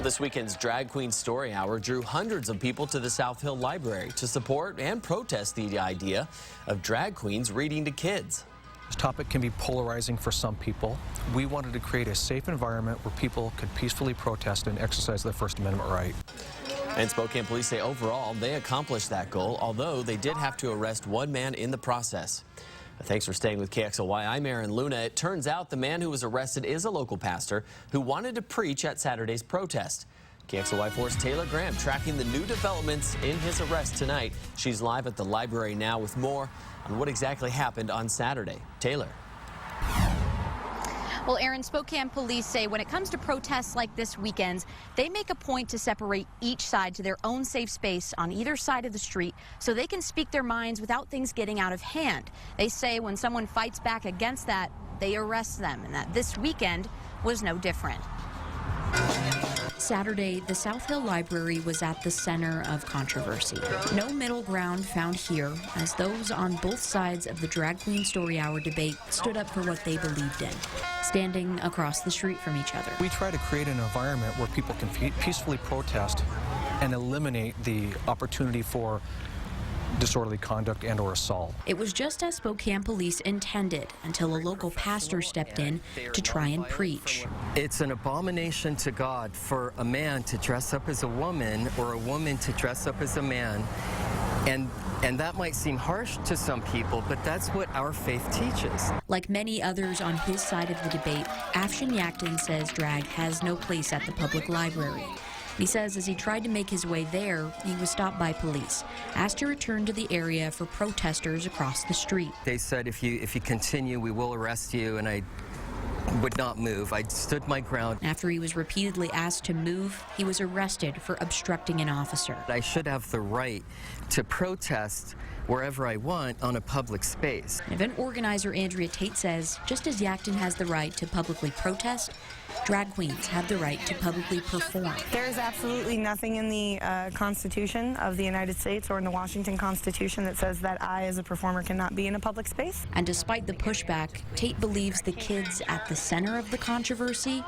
Well, this weekend's Drag Queen Story Hour drew hundreds of people to the South Hill Library to support and protest the idea of drag queens reading to kids. This topic can be polarizing for some people. We wanted to create a safe environment where people could peacefully protest and exercise their First Amendment right. And Spokane police say overall they accomplished that goal, although they did have to arrest one man in the process. Thanks for staying with KXLY. I'm Aaron Luna. It turns out the man who was arrested is a local pastor who wanted to preach at Saturday's protest. KXLY 4's Taylor Graham tracking the new developments in his arrest tonight. She's live at the library now with more on what exactly happened on Saturday. Taylor. Well, Aaron, Spokane police say when it comes to protests like this weekend, they make a point to separate each side to their own safe space on either side of the street so they can speak their minds without things getting out of hand. They say when someone fights back against that, they arrest them, and that this weekend was no different. Saturday, the South Hill Library was at the center of controversy. No middle ground found here, as those on both sides of the Drag Queen Story Hour debate stood up for what they believed in, standing across the street from each other. We try to create an environment where people can peacefully protest and eliminate the opportunity for disorderly conduct and or assault. It was just as Spokane police intended until a local pastor stepped in to try and preach. It's an abomination to God for a man to dress up as a woman or a woman to dress up as a man. And that might seem harsh to some people, but that's what our faith teaches. Like many others on his side of the debate, Afshin Yackton says drag has no place at the public library. He says as he tried to make his way there, he was stopped by police, asked to return to the area for protesters across the street. They said, if you continue, we will arrest you, and I would not move. I stood my ground. After he was repeatedly asked to move, he was arrested for obstructing an officer. I should have the right to protest wherever I want on a public space. Event organizer Andrea Tate says, just as Yackton has the right to publicly protest, drag queens have the right to publicly perform. There's absolutely nothing in the Constitution of the United States or in the Washington Constitution that says that I, as a performer, cannot be in a public space. And despite the pushback, Tate believes the kids at the center of the controversy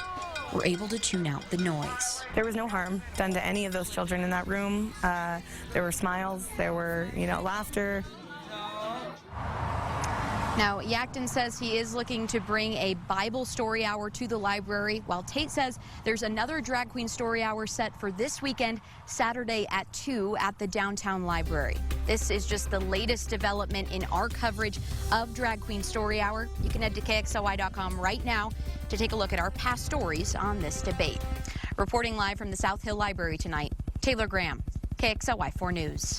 were able to tune out the noise. There was no harm done to any of those children in that room. There were smiles, there were, laughter. Now, Yackton says he is looking to bring a Bible story hour to the library, while Tate says there's another drag queen story hour set for this weekend, Saturday at 2 at the downtown library. This is just the latest development in our coverage of Drag Queen Story Hour. You can head to KXLY.com right now to take a look at our past stories on this debate. Reporting live from the South Hill Library tonight, Taylor Graham, KXLY 4 News.